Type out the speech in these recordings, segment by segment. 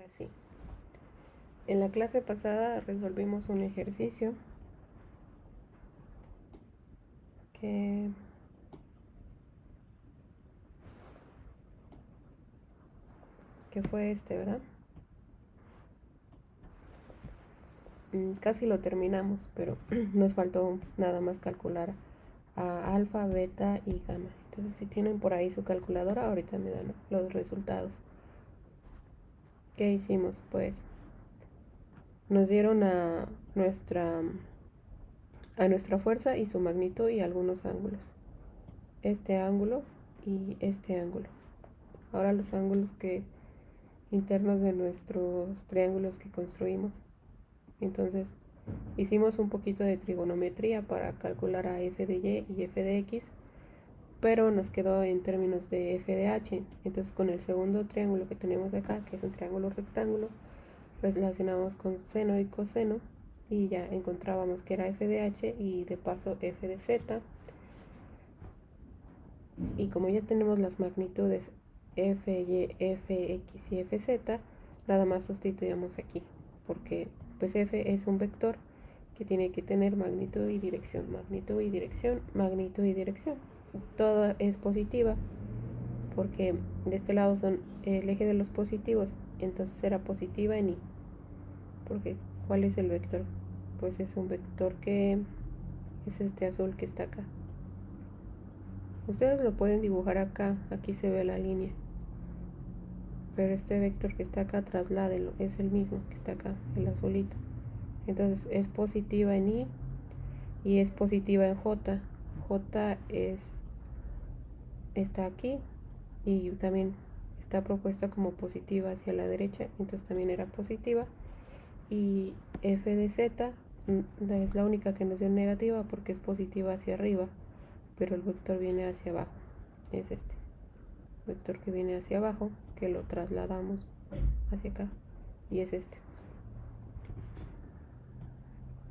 Ahora sí. En la clase pasada resolvimos un ejercicio que, que fue este, ¿verdad? Casi lo terminamos, pero nos faltó nada más calcular a alfa, beta y gamma. Entonces, si tienen por ahí su calculadora, ahorita me dan los resultados. ¿Qué hicimos? Pues nos dieron a nuestra fuerza y su magnitud y algunos ángulos. Este ángulo y este ángulo. Ahora los ángulos internos de nuestros triángulos que construimos. Entonces, hicimos un poquito de trigonometría para calcular a f de y y f de x, pero nos quedó en términos de f de h. Entonces, con el segundo triángulo que tenemos acá, que es un triángulo rectángulo, relacionamos con seno y coseno y ya encontrábamos que era f de h y de paso f de z. Y como ya tenemos las magnitudes f, y, f, x y f, z, nada más sustituyamos aquí, porque pues f es un vector que tiene que tener magnitud y dirección, magnitud y dirección, magnitud y dirección. Todo es positiva, porque de este lado son el eje de los positivos, entonces será positiva en y. Porque ¿cuál es el vector? Pues es un vector que es este azul que está acá. Ustedes lo pueden dibujar acá, aquí se ve la línea. Pero este vector que está acá, trasládelo, es el mismo que está acá, el azulito. Entonces es positiva en y es positiva en j. J está aquí y también está propuesta como positiva hacia la derecha, entonces también era positiva. Y f de z es la única que nos dio negativa porque es positiva hacia arriba, pero el vector viene hacia abajo. Es este vector que viene hacia abajo, que lo trasladamos hacia acá, y es este.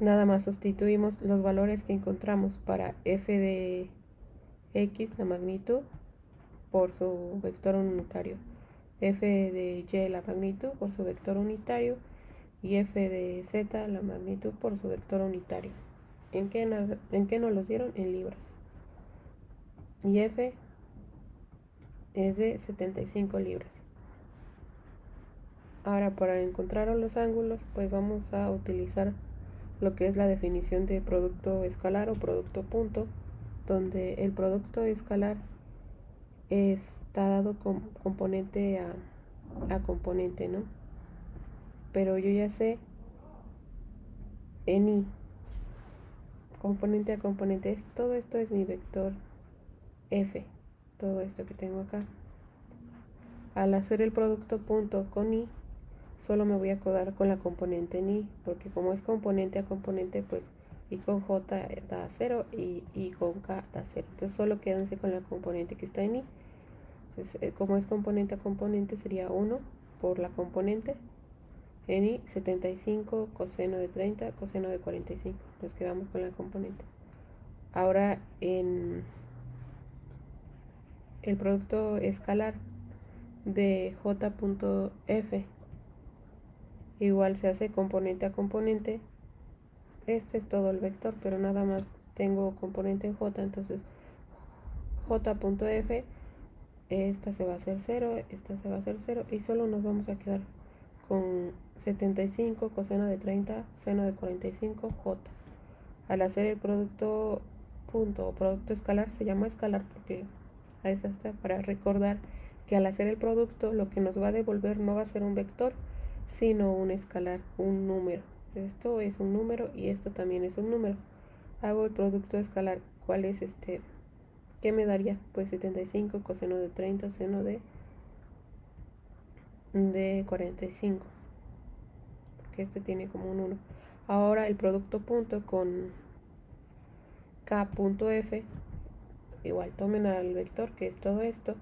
Nada más sustituimos los valores que encontramos para f de x, la magnitud, por su vector unitario, f de y, la magnitud, por su vector unitario, y f de z, la magnitud, por su vector unitario. ¿En qué nos los dieron? En libras. Y f es de 75 libras. Ahora, para encontrar los ángulos, pues vamos a utilizar lo que es la definición de producto escalar o producto punto, donde el producto escalar está dado con componente a componente, ¿no? Pero yo ya sé en y, componente a componente, todo esto es mi vector f, todo esto que tengo acá. Al hacer el producto punto con y, solo me voy a quedar con la componente en y, porque como es componente a componente, pues y con j da 0 y con k da 0. Entonces solo quédense con la componente que está en y. Entonces, como es componente a componente, sería 1 por la componente en y 75, coseno de 30, coseno de 45. Nos quedamos con la componente. Ahora en el producto escalar de j.f igual se hace componente a componente. Este es todo el vector, pero nada más tengo componente en j, entonces j.f, esta se va a hacer 0, esta se va a hacer 0 y solo nos vamos a quedar con 75 coseno de 30 seno de 45 j. Al hacer el producto punto o producto escalar, se llama escalar porque ahí está, para recordar que al hacer el producto lo que nos va a devolver no va a ser un vector, sino un escalar, un número. Esto es un número y esto también es un número. Hago el producto escalar. ¿Cuál es este? ¿Qué me daría? Pues 75 coseno de 30 seno de 45, porque este tiene como un 1. Ahora el producto punto con k.f, igual tomen al vector que es todo esto,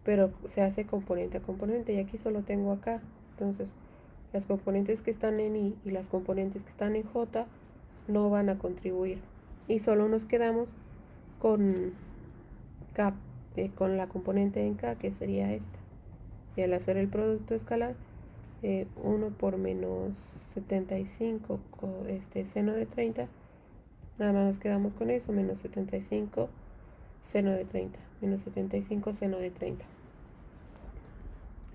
pero se hace componente a componente y aquí solo tengo acá. Entonces las componentes que están en y las componentes que están en j no van a contribuir y solo nos quedamos con k, con la componente en k, que sería esta. Y al hacer el producto escalar 1 por menos 75, seno de 30. Nada más nos quedamos con eso, menos 75 seno de 30, menos 75 seno de 30.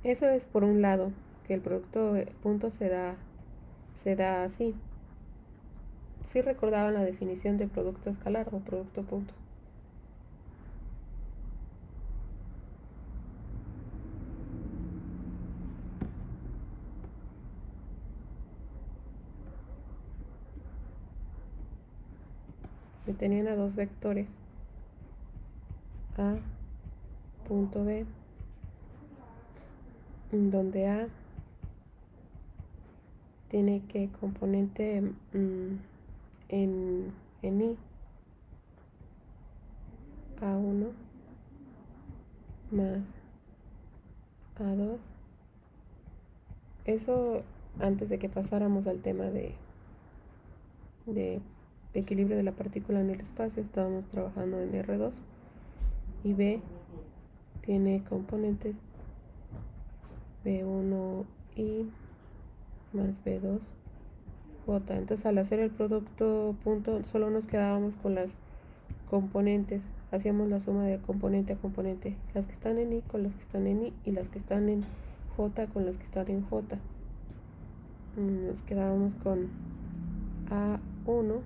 Eso es por un lado, que el producto punto se da así. Sí recordaban la definición de producto escalar o producto punto. Que tenían a dos vectores, A, punto B, donde A tiene que componente en I, A1 más A2. Eso antes de que pasáramos al tema de equilibrio de la partícula en el espacio, estábamos trabajando en R2, y B tiene componentes B1I más B2J. Entonces, al hacer el producto punto, solo nos quedábamos con las componentes. Hacíamos la suma de componente a componente, las que están en I con las que están en I, y las que están en J con las que están en J. Nos quedábamos con A1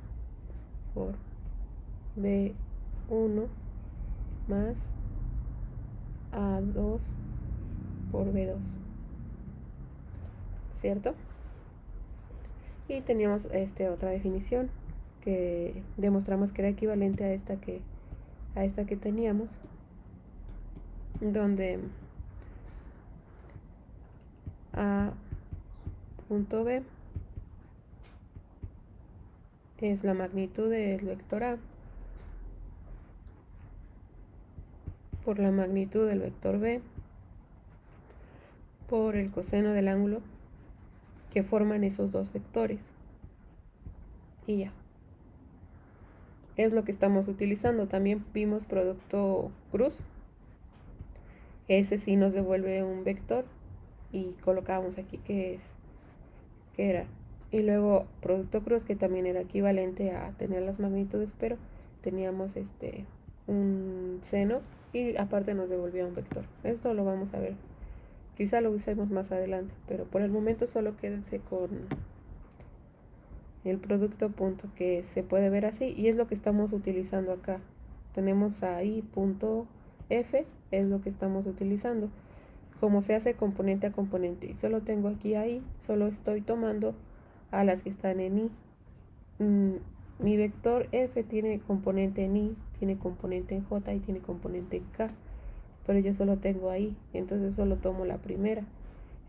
por B1 más A2 por B2, ¿cierto? Y teníamos otra definición que demostramos que era equivalente a esta que teníamos, donde A punto B es la magnitud del vector A por la magnitud del vector B por el coseno del ángulo que forman esos dos vectores. Y ya. Es lo que estamos utilizando. También vimos producto cruz. Ese sí nos devuelve un vector y colocamos aquí que era. Y luego producto cruz, que también era equivalente a tener las magnitudes, pero teníamos un seno y aparte nos devolvía un vector. Esto lo vamos a ver. Quizá lo usemos más adelante, pero por el momento solo quédense con el producto punto, que se puede ver así, y es lo que estamos utilizando acá. Tenemos ahí punto F, es lo que estamos utilizando. Como se hace componente a componente, y solo tengo aquí ahí, solo estoy tomando a las que están en I. Mi vector F tiene componente en I, tiene componente en J y tiene componente en K, pero yo solo tengo ahí, entonces solo tomo la primera.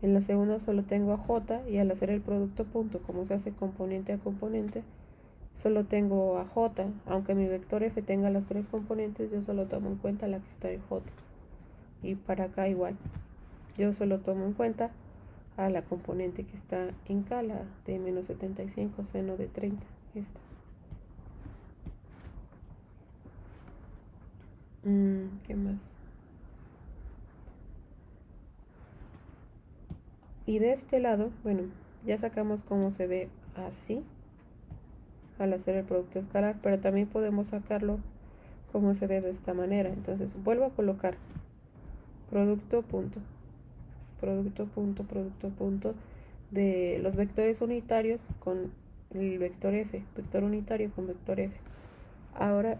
En la segunda solo tengo a J, y al hacer el producto punto, como se hace componente a componente, solo tengo a J. Aunque mi vector F tenga las tres componentes, yo solo tomo en cuenta la que está en J. Y para acá igual, yo solo tomo en cuenta a la componente que está en K, la de menos 75 seno de 30. Esta. ¿Qué más? Y de este lado, bueno, ya sacamos cómo se ve así al hacer el producto escalar, pero también podemos sacarlo como se ve de esta manera. Entonces vuelvo a colocar producto punto, producto punto, producto punto de los vectores unitarios con el vector F, vector unitario con vector F. Ahora,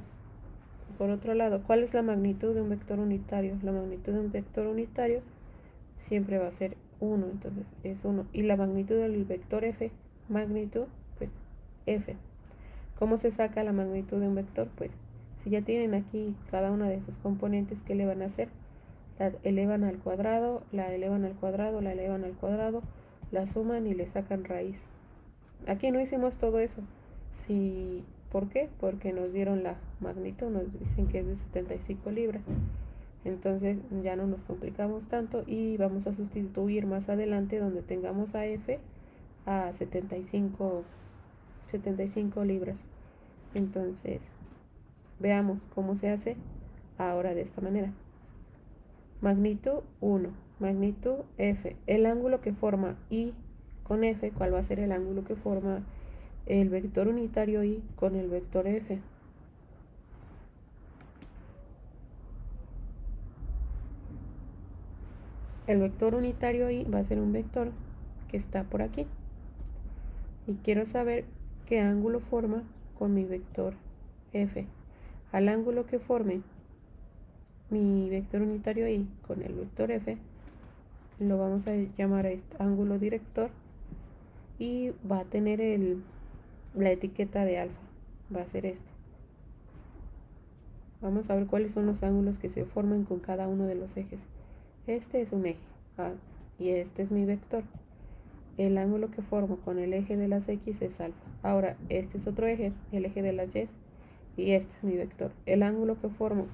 por otro lado, ¿cuál es la magnitud de un vector unitario? La magnitud de un vector unitario siempre va a ser 1, entonces es 1. Y la magnitud del vector F, magnitud, pues F. ¿Cómo se saca la magnitud de un vector? Pues si ya tienen aquí cada una de sus componentes, ¿qué le van a hacer? La elevan al cuadrado, la elevan al cuadrado, la elevan al cuadrado, la suman y le sacan raíz. Aquí no hicimos todo eso. Sí, ¿por qué? Porque nos dieron la magnitud, nos dicen que es de 75 libras. Entonces ya no nos complicamos tanto y vamos a sustituir más adelante donde tengamos a F a 75 libras. Entonces, veamos cómo se hace ahora de esta manera. Magnitud 1. magnitud F. El ángulo que forma I con F, ¿cuál va a ser el ángulo que forma el vector unitario I con el vector F? El vector unitario I va a ser un vector que está por aquí. Y quiero saber qué ángulo forma con mi vector F. Al ángulo que forme mi vector unitario I con el vector F, lo vamos a llamar a este ángulo director y va a tener la etiqueta de alfa. Va a ser este. Vamos a ver cuáles son los ángulos que se forman con cada uno de los ejes. Este es un eje y este es mi vector. El ángulo que formo con el eje de las X es alfa. Ahora, este es otro eje, el eje de las Y, y este es mi vector. El ángulo que formo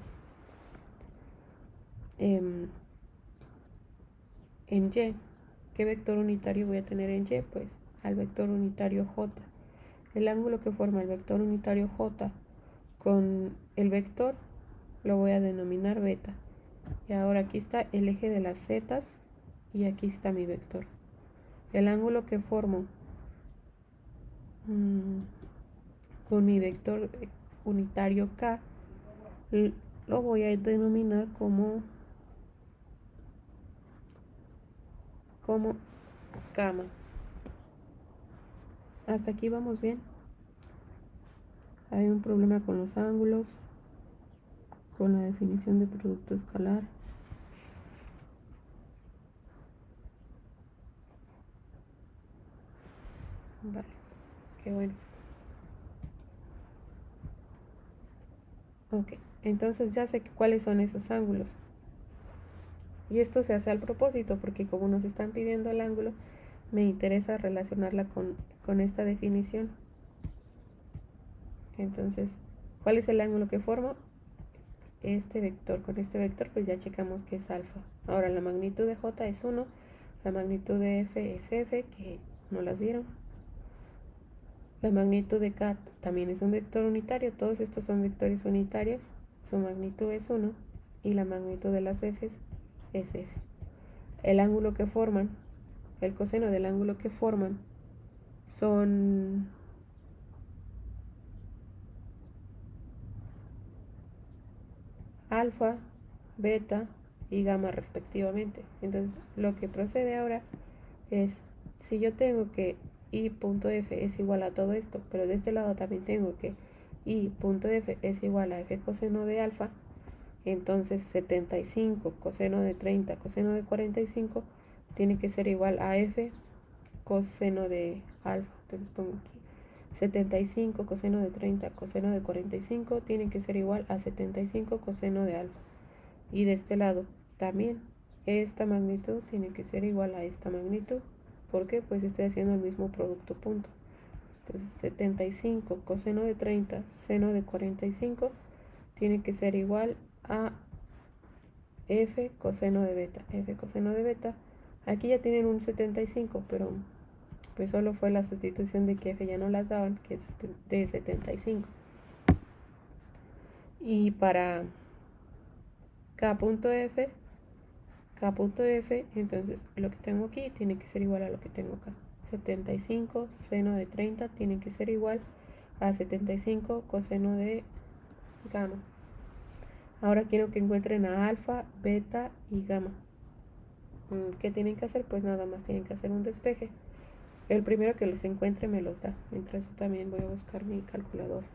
en Y, ¿qué vector unitario voy a tener en Y? Pues al vector unitario J. El ángulo que forma el vector unitario J con el vector lo voy a denominar beta. Y ahora aquí está el eje de las Z y aquí está mi vector. El ángulo que formo con mi vector unitario K lo voy a denominar como gamma. Hasta aquí vamos bien. Hay un problema con los ángulos, con la definición de producto escalar. Vale, qué bueno. Ok, entonces ya sé cuáles son esos ángulos. Y esto se hace al propósito porque como nos están pidiendo el ángulo, me interesa relacionarla con esta definición. Entonces, ¿cuál es el ángulo que formo? Este vector. Con este vector pues ya checamos que es alfa. Ahora la magnitud de J es 1, la magnitud de F es F, que no las dieron. La magnitud de K también es un vector unitario, todos estos son vectores unitarios, su magnitud es 1 y la magnitud de las F's es F. El ángulo que forman, el coseno del ángulo que forman son alfa, beta y gamma respectivamente. Entonces lo que procede ahora es, si yo tengo que I.F es igual a todo esto, pero de este lado también tengo que I.F es igual a F coseno de alfa, entonces 75 coseno de 30 coseno de 45 tiene que ser igual a F coseno de alfa. Entonces pongo aquí 75 coseno de 30 coseno de 45 tiene que ser igual a 75 coseno de alfa. Y de este lado también esta magnitud tiene que ser igual a esta magnitud. ¿Por qué? Pues estoy haciendo el mismo producto punto. Entonces 75 coseno de 30 seno de 45 tiene que ser igual a F coseno de beta. F coseno de beta. Aquí ya tienen un 75, pero pues solo fue la sustitución de que F ya no las daban, que es de 75. Y para K.F, entonces lo que tengo aquí tiene que ser igual a lo que tengo acá. 75 seno de 30 tiene que ser igual a 75 coseno de gamma. Ahora quiero que encuentren a alfa, beta y gamma. ¿Qué tienen que hacer? Pues nada más tienen que hacer un despeje. El primero que los encuentre me los da. Mientras yo también voy a buscar mi calculadora.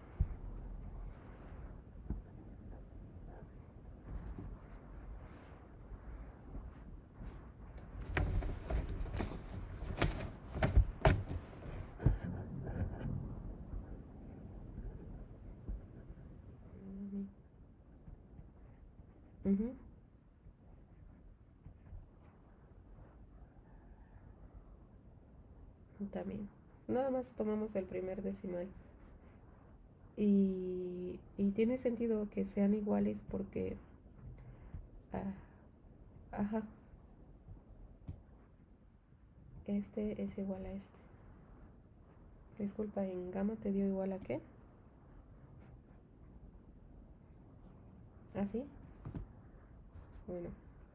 También. Nada más tomamos el primer decimal. Y tiene sentido que sean iguales porque... ajá. Este es igual a este. Disculpa, ¿en gamma te dio igual a qué? ¿Ah, sí? Bueno,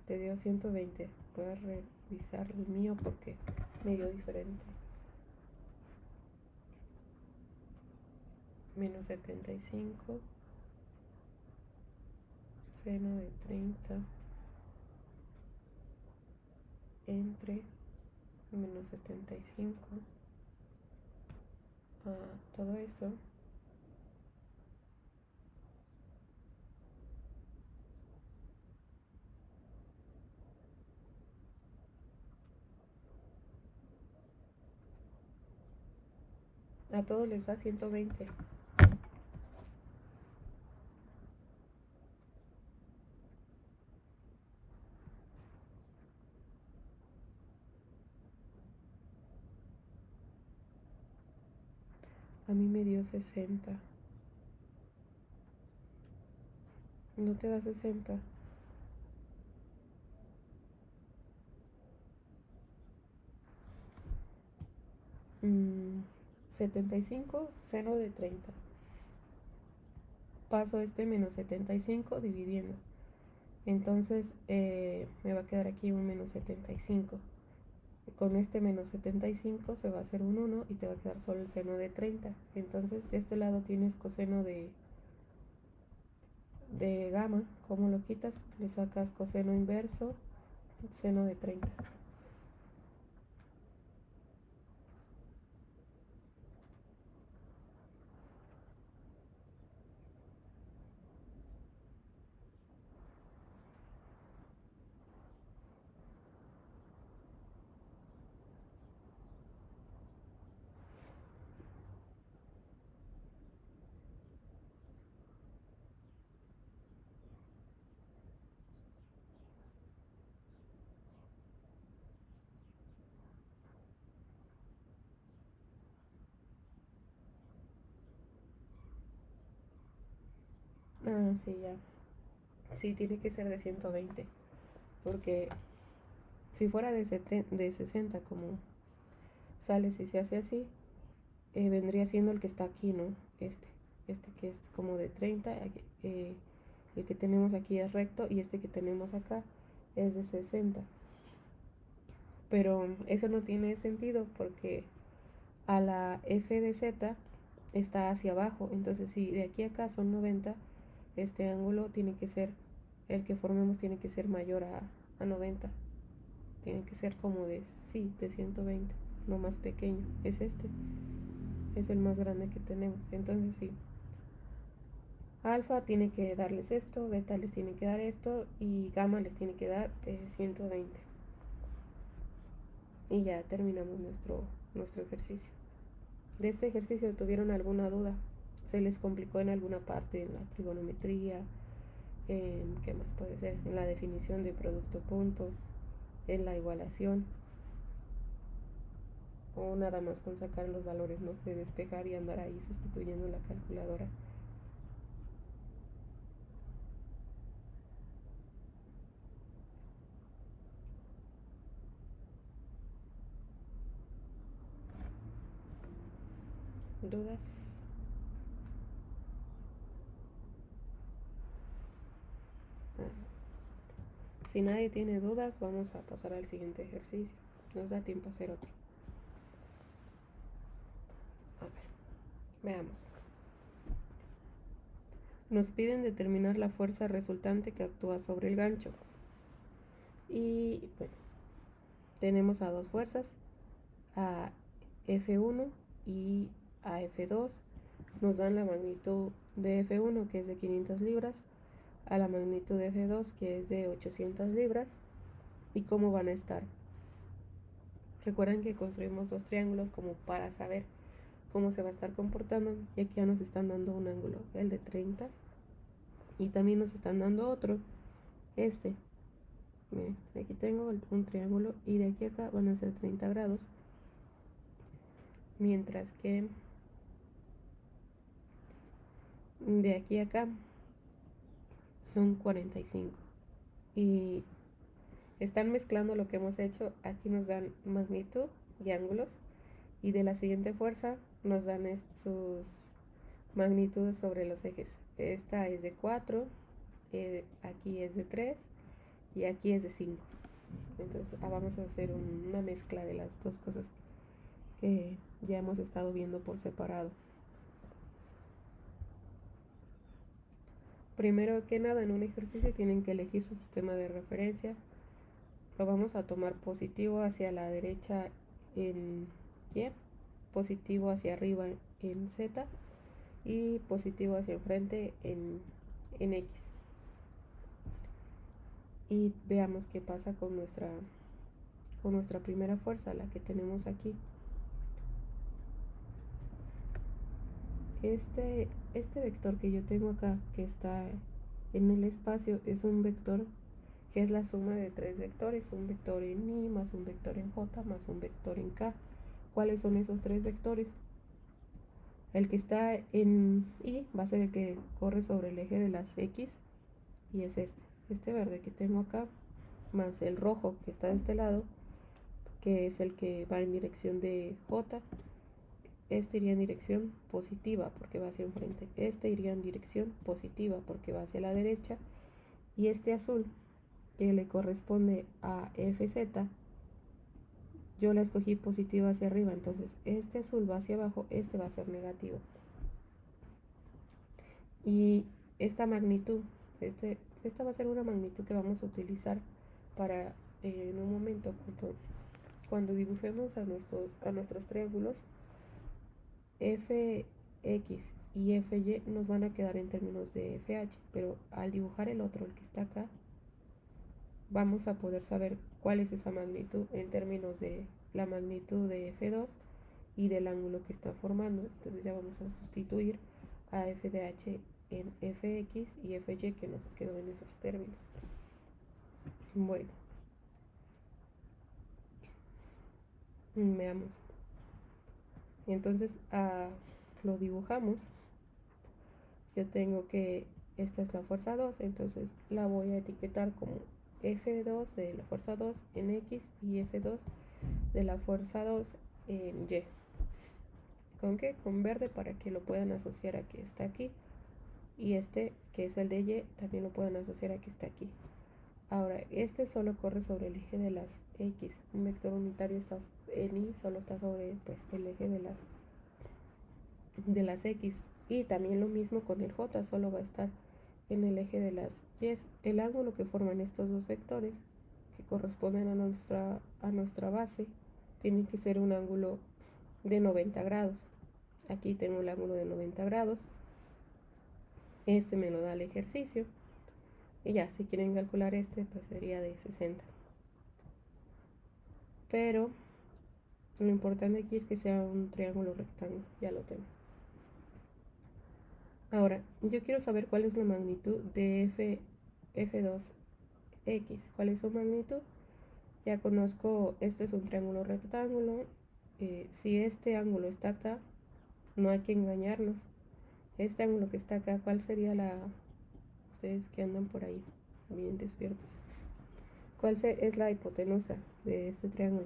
te dio 120. Voy a revisar el mío porque me dio diferente. Menos 75, seno de 30 entre menos 75, todo eso. A todos les da 120. A mí me dio 60. ¿No te da 60? Mm, 75, seno de 30. Paso este menos 75 dividiendo. Entonces me va a quedar aquí un menos 75. Con este menos 75 se va a hacer un 1 y te va a quedar solo el seno de 30. Entonces este lado tienes coseno de gamma. ¿Cómo lo quitas? Le sacas coseno inverso, seno de 30. Ah, sí, ya. Sí, tiene que ser de 120. Porque si fuera de 60, como sale, si se hace así, vendría siendo el que está aquí, ¿no? Este que es como de 30, el que tenemos aquí es recto y este que tenemos acá es de 60. Pero eso no tiene sentido porque a la f de z está hacia abajo. Entonces si de aquí a acá son 90, este ángulo tiene que ser, el que formemos tiene que ser mayor a 90. Tiene que ser como de 120, no más pequeño. Es este. Es el más grande que tenemos. Entonces sí. Alfa tiene que darles esto, beta les tiene que dar esto y gamma les tiene que dar 120. Y ya terminamos nuestro ejercicio. De este ejercicio, ¿tuvieron alguna duda? ¿Se les complicó en alguna parte en la trigonometría? ¿Qué más puede ser? En la definición de producto punto, en la igualación, o nada más con sacar los valores, ¿no? De despejar y andar ahí sustituyendo la calculadora. ¿Dudas? Si nadie tiene dudas, vamos a pasar al siguiente ejercicio. Nos da tiempo a hacer otro. A ver, veamos. Nos piden determinar la fuerza resultante que actúa sobre el gancho. Y bueno, tenemos a dos fuerzas, a F1 y a F2. Nos dan la magnitud de F1, que es de 500 libras, a la magnitud de F2, que es de 800 libras, y cómo van a estar. Recuerden que construimos dos triángulos como para saber cómo se va a estar comportando, y aquí ya nos están dando un ángulo, el de 30, y también nos están dando otro, este. Miren, aquí tengo un triángulo y de aquí a acá van a ser 30 grados, mientras que de aquí a acá son 45. Y están mezclando lo que hemos hecho. Aquí nos dan magnitud y ángulos, y de la siguiente fuerza nos dan sus magnitudes sobre los ejes. Esta es de 4, aquí es de 3 y aquí es de 5. Entonces vamos a hacer una mezcla de las dos cosas que ya hemos estado viendo por separado. Primero que nada, en un ejercicio tienen que elegir su sistema de referencia. Lo vamos a tomar positivo hacia la derecha en Y, positivo hacia arriba en Z y positivo hacia enfrente en X. Y veamos qué pasa con nuestra primera fuerza, la que tenemos aquí. Este vector que yo tengo acá, que está en el espacio, es un vector que es la suma de tres vectores, un vector en Y, más un vector en J, más un vector en K. ¿Cuáles son esos tres vectores? El que está en Y va a ser el que corre sobre el eje de las X, y es este verde que tengo acá, más el rojo que está de este lado, que es el que va en dirección de J. Este iría en dirección positiva porque va hacia enfrente. Este iría en dirección positiva porque va hacia la derecha. Y este azul, que le corresponde a FZ, yo la escogí positiva hacia arriba. Entonces este azul va hacia abajo, este va a ser negativo. Y esta magnitud, esta va a ser una magnitud que vamos a utilizar para en un momento cuando dibujemos a nuestros triángulos. Fx y Fy nos van a quedar en términos de FH, pero al dibujar el otro, el que está acá, vamos a poder saber cuál es esa magnitud en términos de la magnitud de F2 y del ángulo que está formando. Entonces ya vamos a sustituir a f de h en Fx y Fy, que nos quedó en esos términos. Bueno, veamos. Entonces lo dibujamos. Yo tengo que esta es la fuerza 2, entonces la voy a etiquetar como F2 de la fuerza 2 en X y F2 de la fuerza 2 en Y. ¿Con qué? Con verde, para que lo puedan asociar a que está aquí. Y este, que es el de Y, también lo pueden asociar a que está aquí. Ahora, este solo corre sobre el eje de las X. Un vector unitario está en Y, solo está sobre pues, el eje de las X. Y también lo mismo con el J, solo va a estar en el eje de las Y. El ángulo que forman estos dos vectores, que corresponden a nuestra base, tiene que ser un ángulo de 90 grados. Aquí tengo el ángulo de 90 grados. Este me lo da el ejercicio. Y ya, si quieren calcular este, pues sería de 60. Pero lo importante aquí es que sea un triángulo rectángulo. Ya lo tengo. Ahora, yo quiero saber cuál es la magnitud de F2X. ¿Cuál es su magnitud? Ya conozco, este es un triángulo rectángulo. Si este ángulo está acá, no hay que engañarnos. Este ángulo que está acá, ¿cuál sería ustedes que andan por ahí, bien despiertos? ¿Cuál es la hipotenusa de este triángulo?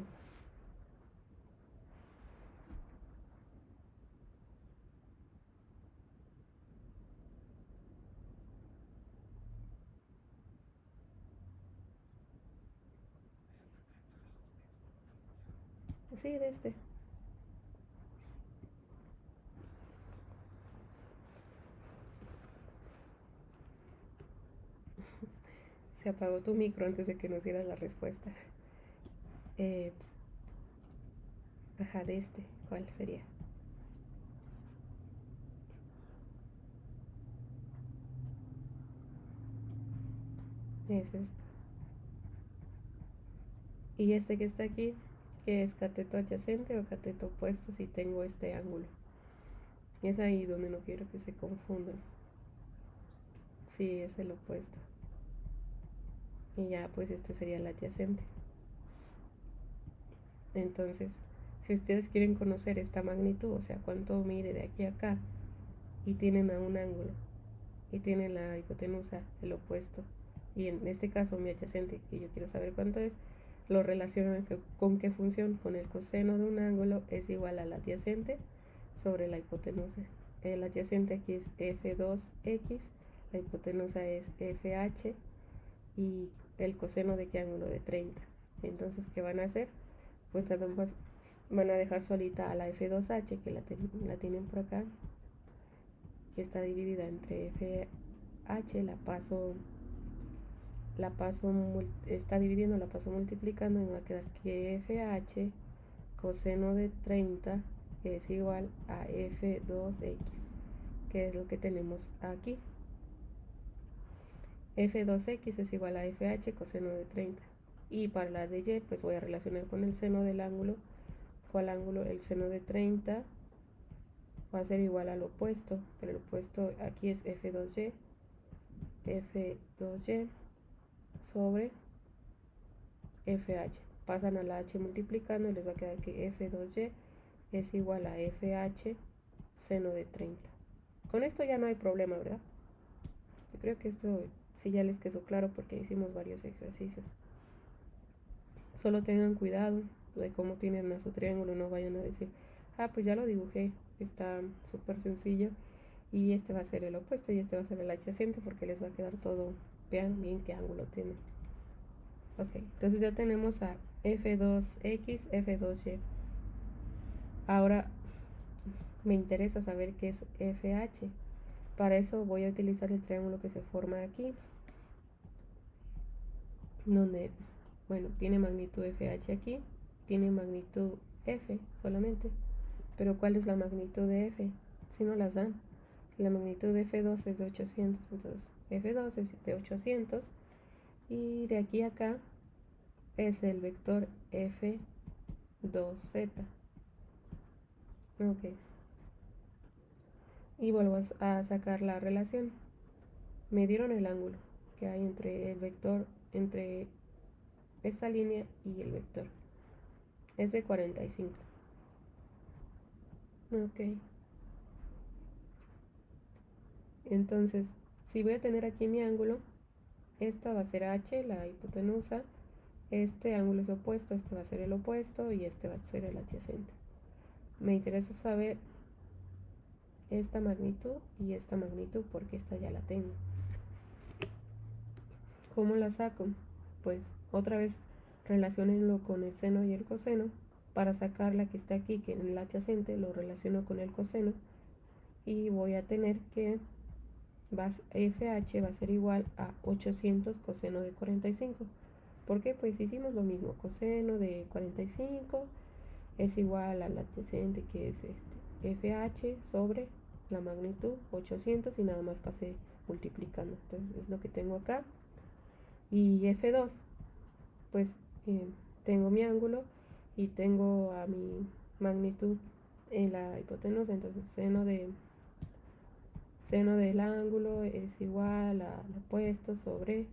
Sí, de este. Se apagó tu micro antes de que nos dieras la respuesta. Ajá, de este. ¿Cuál sería? Es esto. Y este que está aquí, que es cateto adyacente o cateto opuesto si tengo este ángulo. Es ahí donde no quiero que se confundan. Sí, es el opuesto. Y ya, pues este sería el adyacente. Entonces, si ustedes quieren conocer esta magnitud, o sea, cuánto mide de aquí a acá, y tienen a un ángulo, y tienen la hipotenusa, el opuesto, y en este caso mi adyacente, que yo quiero saber cuánto es, lo relacionan con qué función. Con el coseno de un ángulo es igual al adyacente sobre la hipotenusa. El adyacente aquí es F2X, la hipotenusa es FH, y el coseno de qué ángulo, de 30. Entonces, ¿qué van a hacer? Pues nada más van a dejar solita a la F2H, que la tienen por acá, que está dividida entre FH, está dividiendo, la paso multiplicando y me va a quedar que FH coseno de 30 es igual a F2X, que es lo que tenemos aquí. F2X es igual a FH coseno de 30. Y para la de Y, pues voy a relacionar con el seno del ángulo. ¿Cuál ángulo? El seno de 30 va a ser igual al opuesto, pero el opuesto aquí es F2Y sobre FH. Pasan a la H multiplicando y les va a quedar que F2Y es igual a FH seno de 30. Con esto ya no hay problema, ¿verdad? Yo creo que esto sí ya les quedó claro porque hicimos varios ejercicios. Solo tengan cuidado de cómo tienen a su triángulo, no vayan a decir, ah, pues ya lo dibujé, está súper sencillo y este va a ser el opuesto y este va a ser el adyacente, porque les va a quedar todo, vean bien qué ángulo tiene. Ok, entonces ya tenemos a F2X, F2Y. Ahora me interesa saber qué es FH. Para eso voy a utilizar el triángulo que se forma aquí, donde, bueno, tiene magnitud FH aquí, tiene magnitud F solamente, pero ¿cuál es la magnitud de F? Si no las dan. La magnitud de F2 es de 800, entonces F2 es de 800 y de aquí a acá es el vector F2Z. Ok. Y vuelvo a sacar la relación. Me dieron el ángulo que hay entre el vector, entre esta línea y el vector. Es de 45. Ok. Entonces, si voy a tener aquí mi ángulo, esta va a ser H, la hipotenusa. Este ángulo es opuesto, este va a ser el opuesto y este va a ser el adyacente. Me interesa saber esta magnitud y esta magnitud porque esta ya la tengo. ¿Cómo la saco? Pues otra vez relacionenlo con el seno y el coseno. Para sacar la que está aquí, que en el adyacente, lo relaciono con el coseno y voy a tener que FH va a ser igual a 800 coseno de 45. ¿Por qué? Pues hicimos lo mismo. Coseno de 45 es igual al adyacente, que es FH sobre la magnitud 800 y nada más pasé multiplicando. Entonces es lo que tengo acá. Y F2, pues tengo mi ángulo y tengo a mi magnitud en la hipotenusa, entonces seno del ángulo es igual al opuesto sobre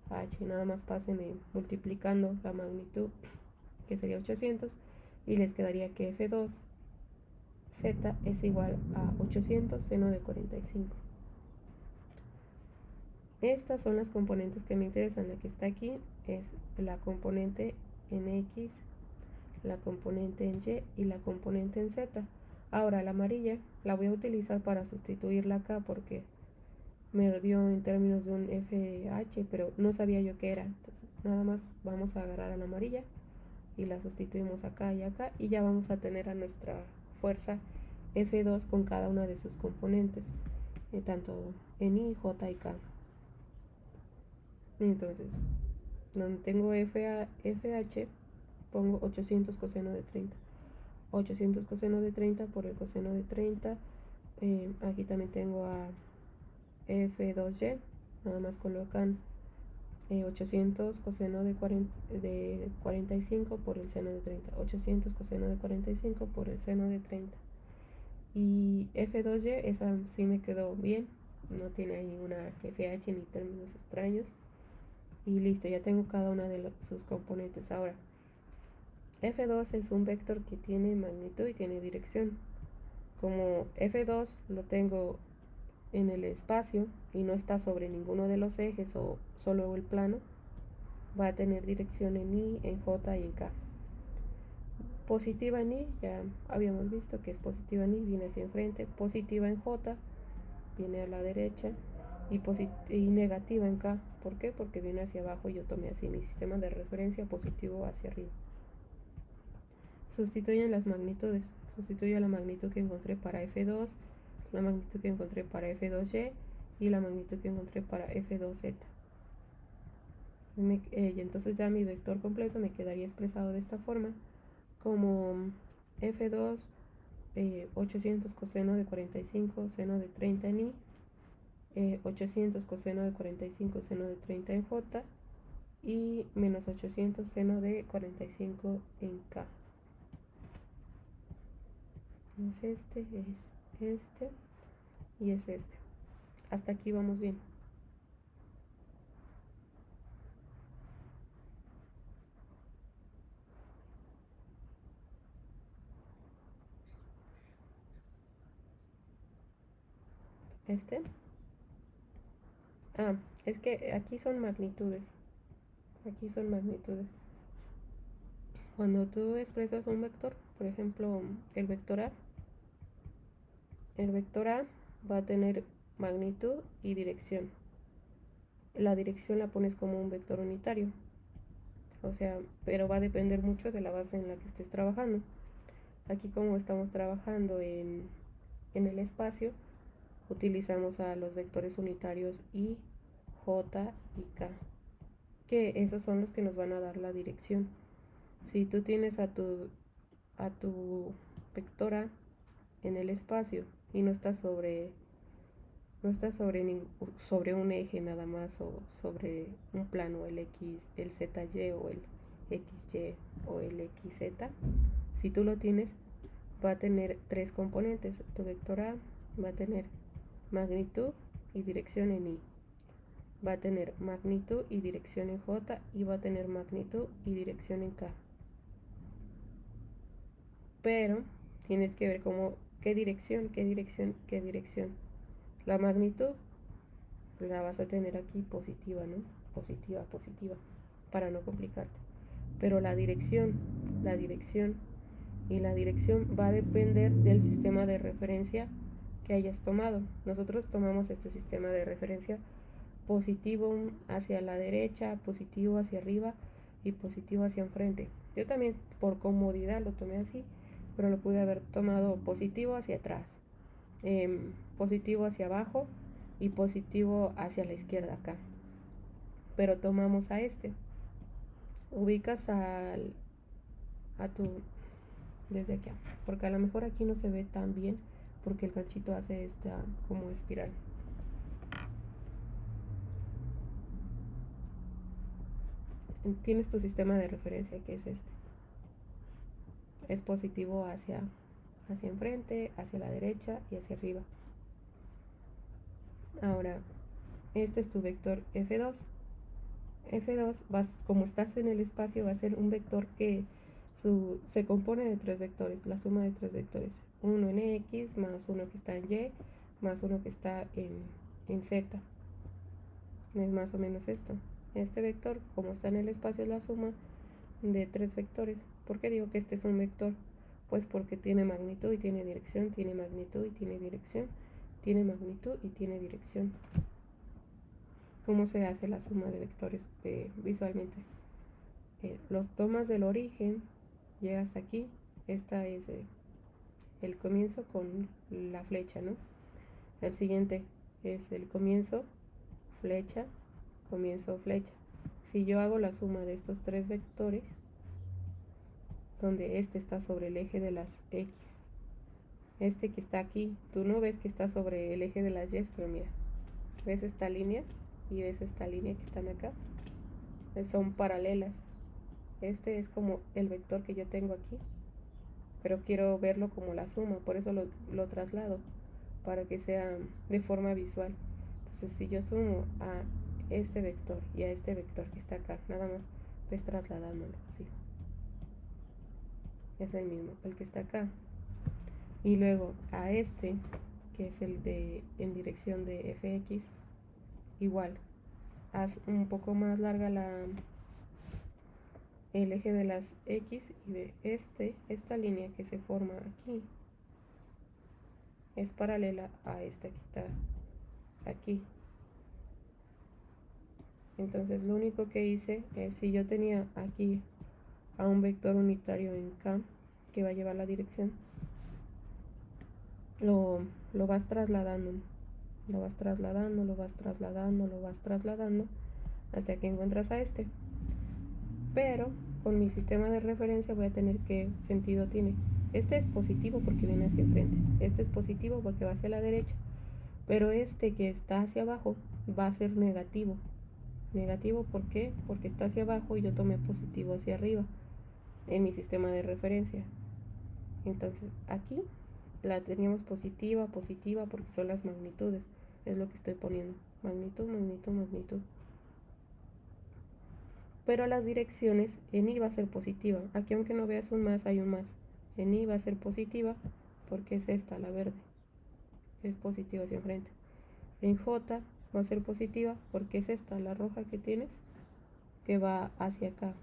H, nada más pasen multiplicando la magnitud, que sería 800, y les quedaría que F2Z es igual a 800 seno de 45. Estas son las componentes que me interesan. La que está aquí es la componente en X, la componente en Y y la componente en Z. Ahora la amarilla la voy a utilizar para sustituirla acá porque me dio en términos de un FH, pero no sabía yo qué era. Entonces nada más vamos a agarrar a la amarilla y la sustituimos acá y ya vamos a tener a nuestra fuerza F2 con cada una de sus componentes, tanto en I, J y K. Entonces, donde tengo FH, pongo 800 coseno de 30. 800 coseno de 30 por el coseno de 30. Aquí también tengo a F2Y. Nada más colocan 800 coseno de 45 por el seno de 30. 800 coseno de 45 por el seno de 30. Y F2Y, esa sí me quedó bien. No tiene ahí una FH ni términos extraños. Y listo, ya tengo cada una de sus componentes. Ahora, F2 es un vector que tiene magnitud y tiene dirección. Como F2 lo tengo en el espacio y no está sobre ninguno de los ejes o solo el plano, va a tener dirección en I, en J y en K. Positiva en I, ya habíamos visto que es positiva en I, viene hacia enfrente. Positiva en J, viene a la derecha. y negativa en K. ¿Por qué? Porque viene hacia abajo y yo tomé así mi sistema de referencia positivo hacia arriba. Sustituyen las magnitudes. Sustituyo la magnitud que encontré para F2, la magnitud que encontré para F2Y y la magnitud que encontré para F2Z. Y entonces ya mi vector completo me quedaría expresado de esta forma, como F2 800 coseno de 45 seno de 30 en I, 800 coseno de 45 seno de 30 en J y menos 800 seno de 45 en K. Es este y es este. Hasta aquí vamos bien. Es que aquí son magnitudes. Aquí son magnitudes. Cuando tú expresas un vector, por ejemplo, el vector A va a tener magnitud y dirección. La dirección la pones como un vector unitario. O sea, pero va a depender mucho de la base en la que estés trabajando. Aquí, como estamos trabajando en el espacio, utilizamos a los vectores unitarios I, J y K, que esos son los que nos van a dar la dirección. Si tú tienes a tu vectora en el espacio y no está sobre un eje nada más, o sobre un plano, el ZY o el XY o el XZ, si tú lo tienes, va a tener tres componentes. Tu vector A va a tener magnitud y dirección en I, va a tener magnitud y dirección en J y va a tener magnitud y dirección en K. Pero tienes que ver qué dirección. La magnitud la vas a tener aquí positiva, ¿no? Positiva, para no complicarte. Pero la dirección va a depender del sistema de referencia que hayas tomado. Nosotros tomamos este sistema de referencia positivo hacia la derecha, positivo hacia arriba y positivo hacia enfrente. Yo también, por comodidad, lo tomé así, pero lo pude haber tomado positivo hacia atrás, positivo hacia abajo y positivo hacia la izquierda acá. Pero tomamos a este. Ubicas a tu desde acá, porque a lo mejor aquí no se ve tan bien porque el ganchito hace esta como espiral. Tienes tu sistema de referencia, que es este. Es positivo hacia enfrente, hacia la derecha y hacia arriba. Ahora, este es tu vector F2. Como estás en el espacio, va a ser un vector que se compone de tres vectores, la suma de tres vectores. Uno en X, más uno que está en Y, más uno que está en Z. Es más o menos esto. Este vector, como está en el espacio, es la suma de tres vectores. ¿Por qué digo que este es un vector? Pues porque tiene magnitud y tiene dirección, tiene magnitud y tiene dirección, tiene magnitud y tiene dirección. ¿Cómo se hace la suma de vectores visualmente? Los tomas del origen, llega hasta aquí. Esta es el comienzo con la flecha, ¿no? El siguiente es el comienzo, flecha, comienzo, flecha. Si yo hago la suma de estos tres vectores, donde este está sobre el eje de las X, este que está aquí, tú no ves que está sobre el eje de las Y, pero mira, ¿ves esta línea? Y ves esta línea que están acá, son paralelas. Este es como el vector que yo tengo aquí, pero quiero verlo como la suma, por eso lo traslado, para que sea de forma visual. Entonces, si yo sumo a este vector y a este vector que está acá, nada más ves trasladándolo así, es el mismo, el que está acá. Y luego a este, que es el en dirección de fx, igual, haz un poco más larga el eje de las X y ve esta línea que se forma aquí es paralela a esta que está aquí. Entonces lo único que hice es, si yo tenía aquí a un vector unitario en K que va a llevar la dirección, lo vas trasladando, lo vas trasladando, lo vas trasladando, lo vas trasladando hasta que encuentras a este. Pero con mi sistema de referencia voy a tener qué sentido tiene. Este es positivo porque viene hacia enfrente, este es positivo porque va hacia la derecha, pero este que está hacia abajo va a ser negativo. Negativo, ¿por qué? Porque está hacia abajo y yo tomé positivo hacia arriba en mi sistema de referencia. Entonces aquí la teníamos positiva, positiva, porque son las magnitudes. Es lo que estoy poniendo. Magnitud, magnitud, magnitud. Pero las direcciones, en I va a ser positiva. Aquí aunque no veas un más, hay un más. En I va a ser positiva porque es esta, la verde. Es positiva hacia enfrente. En J va a ser positiva porque es esta, la roja que tienes, que va hacia acá.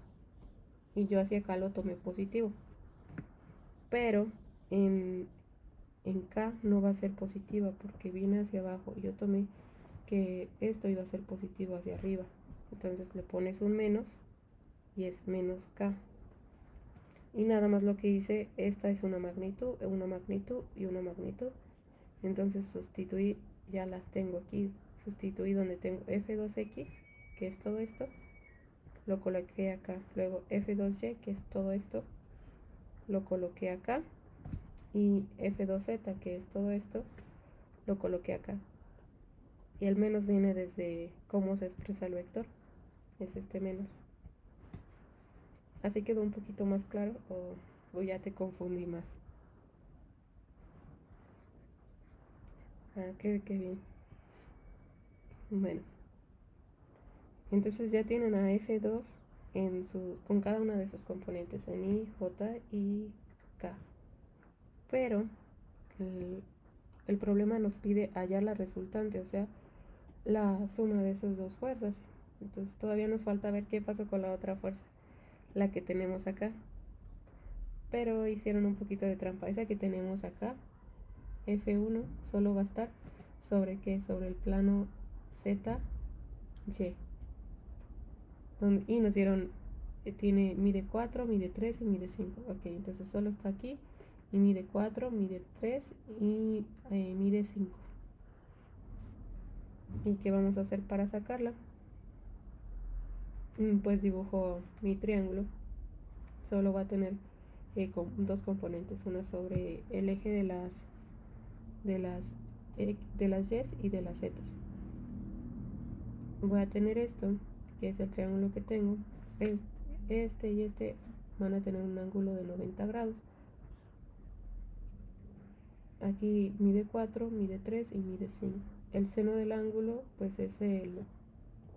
Y yo hacia acá lo tomé positivo. Pero en K no va a ser positiva porque viene hacia abajo. Yo tomé que esto iba a ser positivo hacia arriba. Entonces le pones un menos y es menos K. Y nada más lo que hice, esta es una magnitud y una magnitud. Entonces sustituí, ya las tengo aquí. Sustituí donde tengo F2X, que es todo esto, lo coloqué acá. Luego F2Y, que es todo esto, lo coloqué acá. Y F2Z, que es todo esto, lo coloqué acá. Y el menos viene desde cómo se expresa el vector. Es este menos. Así quedó un poquito más claro o ya te confundí más. Ah, qué bien. Bueno, entonces ya tienen a F2 con cada una de sus componentes, en I, J y K. Pero el problema nos pide hallar la resultante, o sea, la suma de esas dos fuerzas. Entonces todavía nos falta ver qué pasó con la otra fuerza, la que tenemos acá. Pero hicieron un poquito de trampa. Esa que tenemos acá, F1, solo va a estar sobre qué, sobre el plano Z, Y. Y nos dieron, mide 4, mide 3 y mide 5. Ok, entonces solo está aquí y mide 4, mide 3 y mide 5. ¿Y qué vamos a hacer para sacarla? Pues dibujo mi triángulo. Solo va a tener dos componentes, una sobre el eje de las Y's y de las Z's. Voy a tener esto, que es el triángulo que tengo. Este y este van a tener un ángulo de 90 grados. Aquí mide 4, mide 3 y mide 5. El seno del ángulo pues es el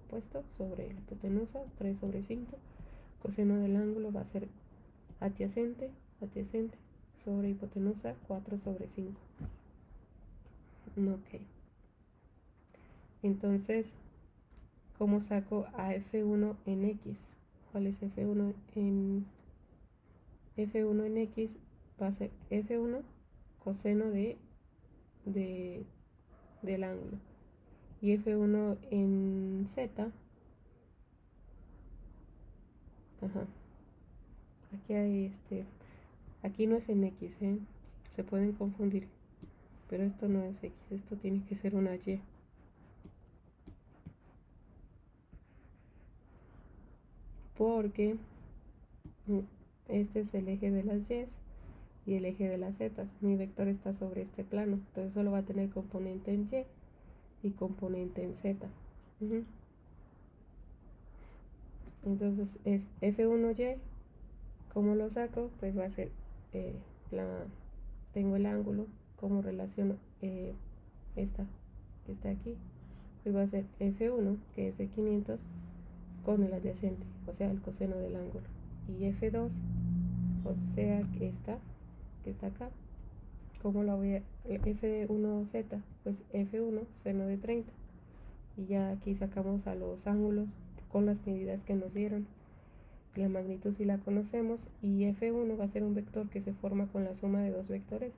opuesto sobre la hipotenusa, 3 sobre 5. Coseno del ángulo va a ser adyacente sobre hipotenusa, 4 sobre 5. Ok. Entonces, ¿cómo saco a F1 en X? ¿Cuál es F1 en X? Va a ser F1 coseno del ángulo. Y F1 en Z, ajá, aquí hay aquí no es en X, se pueden confundir, pero esto no es X, esto tiene que ser una Y. Porque este es el eje de las Y's y el eje de las Z's. Mi vector está sobre este plano, entonces solo va a tener componente en Y y componente en Z. Entonces es F1Y. ¿Cómo lo saco? Pues va a ser, tengo el ángulo, como relaciono esta que está aquí, pues va a ser F1, que es de 500, con el adyacente, o sea, el coseno del ángulo. Y F2, o sea, que está acá. ¿Cómo la voy a F1Z? Pues F1 seno de 30. Y ya aquí sacamos a los ángulos con las medidas que nos dieron. La magnitud sí la conocemos y F1 va a ser un vector que se forma con la suma de dos vectores,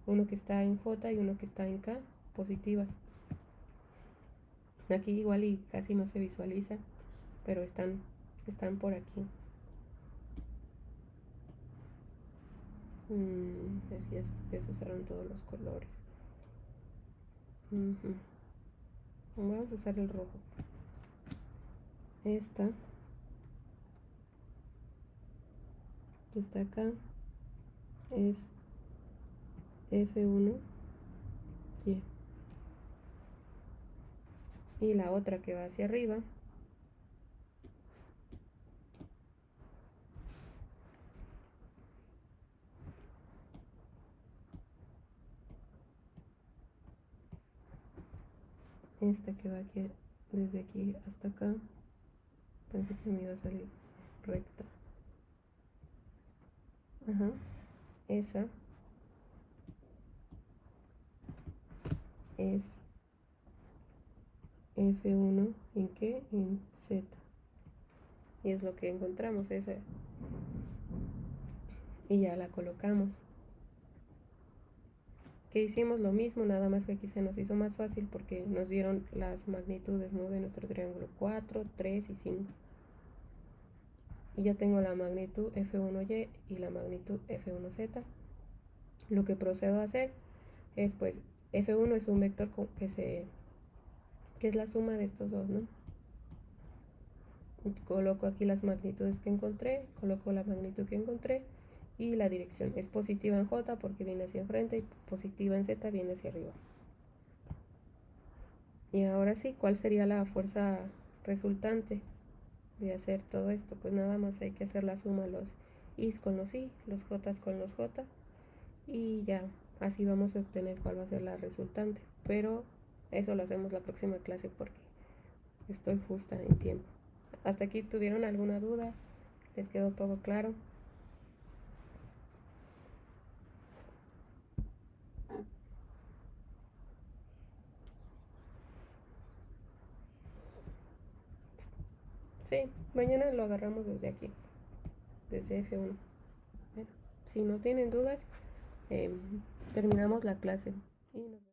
uno que está en J y uno que está en K, positivas. Aquí igual y casi no se visualiza, pero están por aquí. Es que ya se usaron todos los colores. Vamos a usar el rojo. Esta que está acá es F1 y la otra que va hacia arriba esta que va aquí, desde aquí hasta acá. Pensé que me iba a salir recta. Ajá, esa es F1 en qué, en Z, y es lo que encontramos, esa, y ya la colocamos. Que hicimos lo mismo, nada más que aquí se nos hizo más fácil porque nos dieron las magnitudes, ¿no?, de nuestro triángulo 4, 3 y 5. Y ya tengo la magnitud F1Y y la magnitud F1Z. Lo que procedo a hacer es, pues, F1 es un vector que es la suma de estos dos, ¿no? Coloco aquí las magnitudes que encontré, coloco la magnitud que encontré y la dirección. Es positiva en J porque viene hacia enfrente y positiva en Z viene hacia arriba. Y ahora sí, ¿cuál sería la fuerza resultante de hacer todo esto? Pues nada más hay que hacer la suma, los I's con los I, los J's con los J, y ya, así vamos a obtener cuál va a ser la resultante. Pero eso lo hacemos la próxima clase porque estoy justa en tiempo. ¿Hasta aquí tuvieron alguna duda? ¿Les quedó todo claro? Sí, mañana lo agarramos desde aquí, desde F1. Bueno, si no tienen dudas, terminamos la clase y nos vemos.